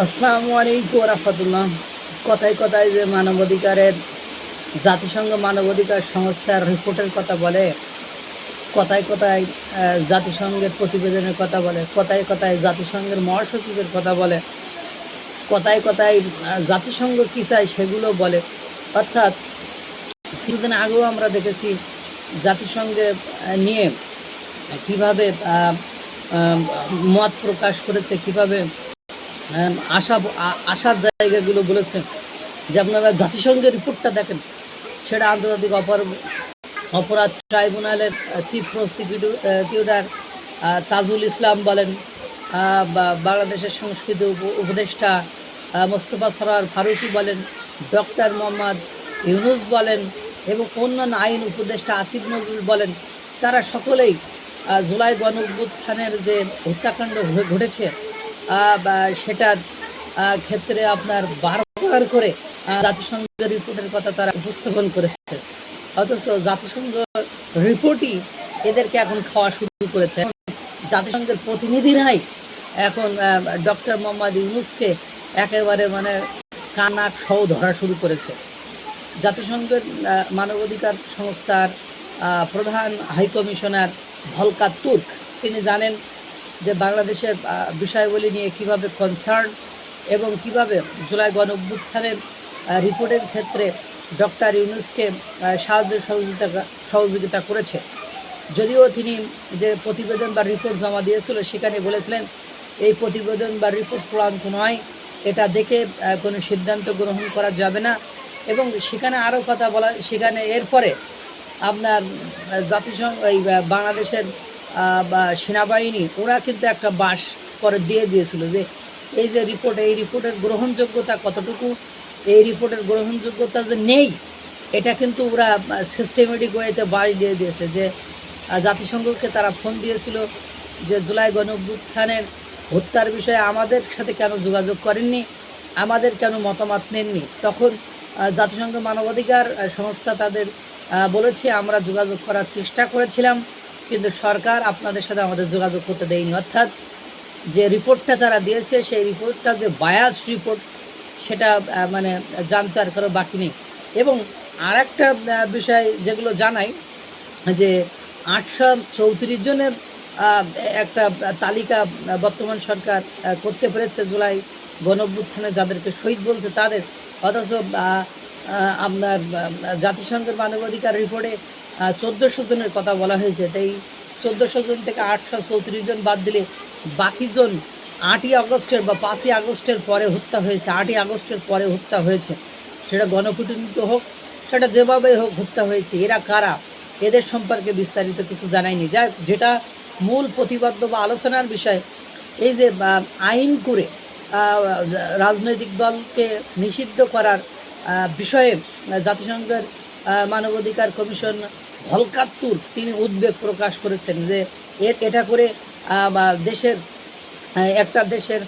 আসসালামু আলাইকুম রাহমাতুল্লাহ। কথায় কথায় যে মানবাধিকারের জাতিসংঘ মানবাধিকার সংস্থার রিপোর্টের কথা বলে, কথায় কথায় জাতিসংঘের প্রতিবেদনের কথা বলে, কথায় কথায় জাতিসংঘের মহাসচিবের কথা বলে, কথায় কথায় জাতিসংঘ কী চায় সেগুলো বলে। অর্থাৎ কিছুদিন আগেও আমরা দেখেছি জাতিসংঘে নিয়ে কীভাবে মত প্রকাশ করেছে, কীভাবে আশার জায়গাগুলো বলেছে যে আপনারা জাতিসংঘের রিপোর্টটা দেখেন। সেটা আন্তর্জাতিক অপরাধ ট্রাইব্যুনালের চিফ প্রসিকিউটর তাজুল ইসলাম বলেন, বাংলাদেশের সংস্কৃতি উপদেষ্টা মোস্তফা সরোয়ার ফারুকী বলেন, ডক্টর মোহাম্মদ ইউনুস বলেন এবং অন্যান্য আইন উপদেষ্টা আসিফ নজরুল বলেন, তারা সকলেই জুলাই গণঅভ্যুত্থানের যে হত্যাকাণ্ড ঘটেছে সেটার ক্ষেত্রে আপনার বারবার করে জাতিসংঘের রিপোর্টের কথা তারা উপস্থাপন করেছে। অথচ জাতিসংঘ রিপোর্টই এদেরকে এখন খাওয়া শুরু করেছে। জাতিসংঘের প্রতিনিধিরাই এখন ডক্টর মোহাম্মদ ইউনুসকে একেবারে কানাক সহ ধরা শুরু করেছে। জাতিসংঘের মানবাধিকার সংস্থার প্রধান হাইকমিশনার ভলকার তুর্ক তিনি জানেন যে বাংলাদেশের বিষয়গুলি নিয়ে কিভাবে কনসার্ন এবং কিভাবে জুলাই গণঅভ্যুত্থানের রিপোর্টের ক্ষেত্রে ডক্টর ইউনুসকে সহযোগিতা করেছে। যদিও তিনি যে প্রতিবেদন বা রিপোর্ট জমা দিয়েছিল সেখানে বলেছিলেন এই প্রতিবেদন বা রিপোর্ট চূড়ান্ত নয়, এটা দেখে কোনো সিদ্ধান্ত গ্রহণ করা যাবে না। এবং সেখানে আরও কথা বলা, সেখানে এরপরে আপনার জাতিসংঘ এই বাংলাদেশের বা সেনাবাহিনী ওরা কিন্তু একটা বাস করে দিয়েছিল যে এই যে রিপোর্ট, এই রিপোর্টের গ্রহণযোগ্যতা কতটুকু, এই রিপোর্টের গ্রহণযোগ্যতা যে নেই এটা কিন্তু ওরা সিস্টেমেটিক ওয়েতে বাস দিয়ে দিয়েছে। যে জাতিসংঘকে তারা ফোন দিয়েছিল যে জুলাই গণঅভ্যুত্থানের হত্যার বিষয়ে আমাদের সাথে কেন যোগাযোগ করেননি, আমাদের কেন মতামত নেননি। তখন জাতিসংঘ মানবাধিকার সংস্থা তাদের বলেছে আমরা যোগাযোগ করার চেষ্টা করেছিলাম, কিন্তু সরকার আপনাদের সাথে আমাদের যোগাযোগ করতে দেয়নি। অর্থাৎ যে রিপোর্টটা তারা দিয়েছে সেই রিপোর্টটা যে বায়াস রিপোর্ট সেটা জানতে আর কারো বাকি নেই। এবং আর একটা বিষয় যেগুলো জানাই যে 834 জনের একটা তালিকা বর্তমান সরকার করতে পেরেছে জুলাই গণঅভ্যুত্থানে যাদেরকে শহীদ বলছে তাদের। অথচ আপনার জাতিসংঘের মানবাধিকার রিপোর্টে 1400 জনের কথা বলা হয়েছে। তাই 1400 জন থেকে 834 জন বাদ দিলে বাকি জন 8ই আগস্টের বা 5ই আগস্টের পরে হত্যা হয়েছে, 8ই আগস্টের পরে হত্যা হয়েছে। সেটা গণপিটুনিতে হোক, সেটা যেভাবে হোক হত্যা হয়েছে। এরা কারা, এদের সম্পর্কে বিস্তারিত কিছু জানায়নি। যেটা মূল প্রতিপাদ্য বা আলোচনার বিষয়, এই যে আইন করে রাজনৈতিক দলকে নিষিদ্ধ করার বিষয়ে জাতিসংঘের মানবাধিকার কমিশন ভলকার তুর্ক তিনি উদ্বেগ প্রকাশ করেছেন যে এটা করে দেশের একটা দেশের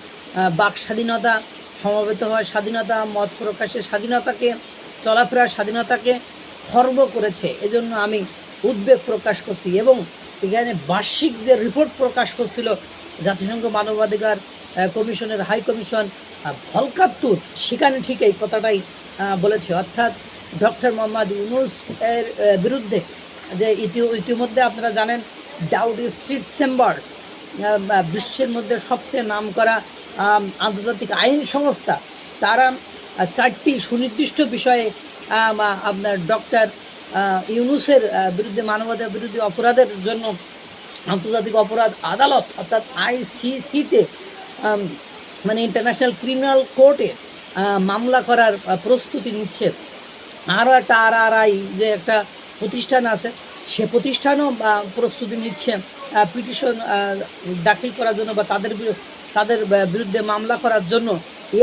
বাক স্বাধীনতা, সমবেত হওয়ার স্বাধীনতা, মত প্রকাশের স্বাধীনতাকে, চলাফেরার স্বাধীনতাকে খর্ব করেছে। এজন্য আমি উদ্বেগ প্রকাশ করছি। এবং এখানে বার্ষিক যে রিপোর্ট প্রকাশ করছিল জাতিসংঘ মানবাধিকার কমিশনের হাই কমিশন ভলকার তুর্ক, সেখানে ঠিক এই কথাটাই বলেছে। অর্থাৎ ডক্টর মোহাম্মদ ইউনুস এর বিরুদ্ধে যে ইতিমধ্যে আপনারা জানেন ডাউটি স্ট্রিট চেম্বার্স বিশ্বের মধ্যে সবচেয়ে নামকরা আন্তর্জাতিক আইন সংস্থা, তারা 4টি সুনির্দিষ্ট বিষয়ে আপনার ডক্টর ইউনুসের বিরুদ্ধে মানবতার বিরুদ্ধে অপরাধের জন্য আন্তর্জাতিক অপরাধ আদালত অর্থাৎ ICCতে ইন্টারন্যাশনাল ক্রিমিনাল কোর্টে মামলা করার প্রস্তুতি নিচ্ছে। আরও একটা RRI যে একটা প্রতিষ্ঠান আছে, সে প্রতিষ্ঠানও প্রস্তুতি নিচ্ছে পিটিশন দাখিল করার জন্য বা তাদের বিরুদ্ধে মামলা করার জন্য।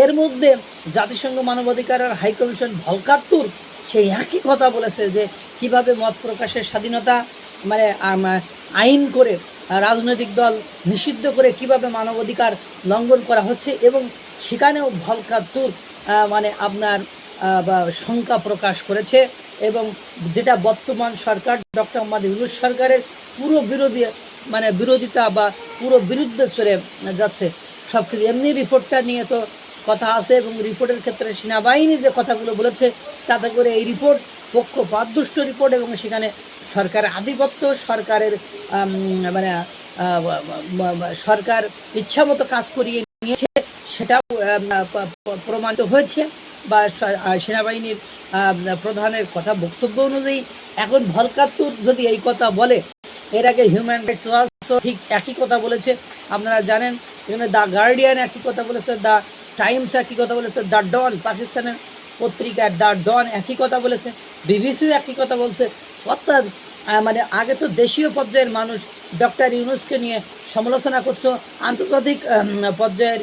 এর মধ্যে জাতিসংঘ মানবাধিকারের হাইকমিশন ভলকার তুর্ক সেই একই কথা বলেছে যে কিভাবে মত প্রকাশের স্বাধীনতা আইন করে রাজনৈতিক দল নিষিদ্ধ করে কিভাবে মানবাধিকার লঙ্ঘন করা হচ্ছে। এবং সেখানেও ভলকার তুর্ক আপনার শঙ্কা প্রকাশ করেছে। এবং যেটা বর্তমান সরকার ডক্টর মোহাম্মদ ইউনুস সরকারের পুরো বিরোধিতা বা পুরো বিরুদ্ধে চলে যাচ্ছে সব কিছু। এমনি রিপোর্টটা নিয়ে তো কথা আছে এবং রিপোর্টের ক্ষেত্রে সেনাবাহিনী যে কথাগুলো বলেছে তাতে করে এই রিপোর্ট পক্ষপাতদুষ্ট রিপোর্ট এবং সেখানে সরকারের আধিপত্য, সরকারের মানে সরকার ইচ্ছামতো কাজ করিয়ে নিয়েছে সেটাও প্রমাণিত হয়েছে। বা সেনাবাহিনীর প্রধানের কথা বক্তব্য অনুযায়ী এখন ভলকার তুর যদি এই কথা বলে, এর আগে হিউম্যান রাইটস ওয়াচও ঠিক একই কথা বলেছে। আপনারা জানেন এখানে দ্য গার্ডিয়ান একই কথা বলেছে, দ্য টাইমস একই কথা বলেছে, দ্য ডন পাকিস্তানের পত্রিকার দ্য ডন একই কথা বলেছে, বিবিসিও একই কথা বলছে। অর্থাৎ মানে আগে তো দেশীয় পর্যায়ের মানুষ ডক্টর ইউনূসকে নিয়ে সমালোচনা করছো, আন্তর্জাতিক পর্যায়ের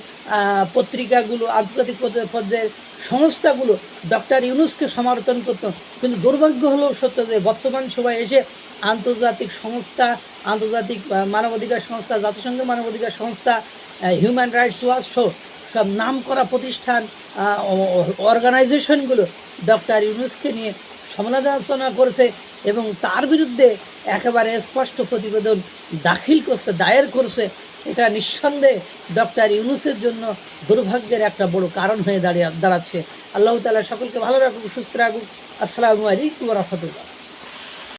পত্রিকাগুলো, আন্তর্জাতিক পর্যায়ের সংস্থাগুলো ডক্টর ইউনূসকে সমর্থন করতো। কিন্তু দুর্ভাগ্য হলো সত্য যে বর্তমান সময়ে এসে আন্তর্জাতিক সংস্থা, আন্তর্জাতিক মানবাধিকার সংস্থা, জাতিসংঘের মানবাধিকার সংস্থা, হিউম্যান রাইটস ওয়াচ সহ সব নাম করা প্রতিষ্ঠান, অর্গানাইজেশনগুলো ডক্টর ইউনূসকে নিয়ে সমালোচনা করেছে এবং তার বিরুদ্ধে একেবারে স্পষ্ট প্রতিবেদন দায়ের করছে। এটা নিঃসন্দেহে ডক্টর ইউনূসের জন্য দুর্ভাগ্যের একটা বড় কারণ হয়ে দাঁড়াচ্ছে। আল্লাহ তাআলা সকলকে ভালো রাখুক, সুস্থ রাখুক। আসসালামু আলাইকুম ওয়া রাহমাতুল্লাহ।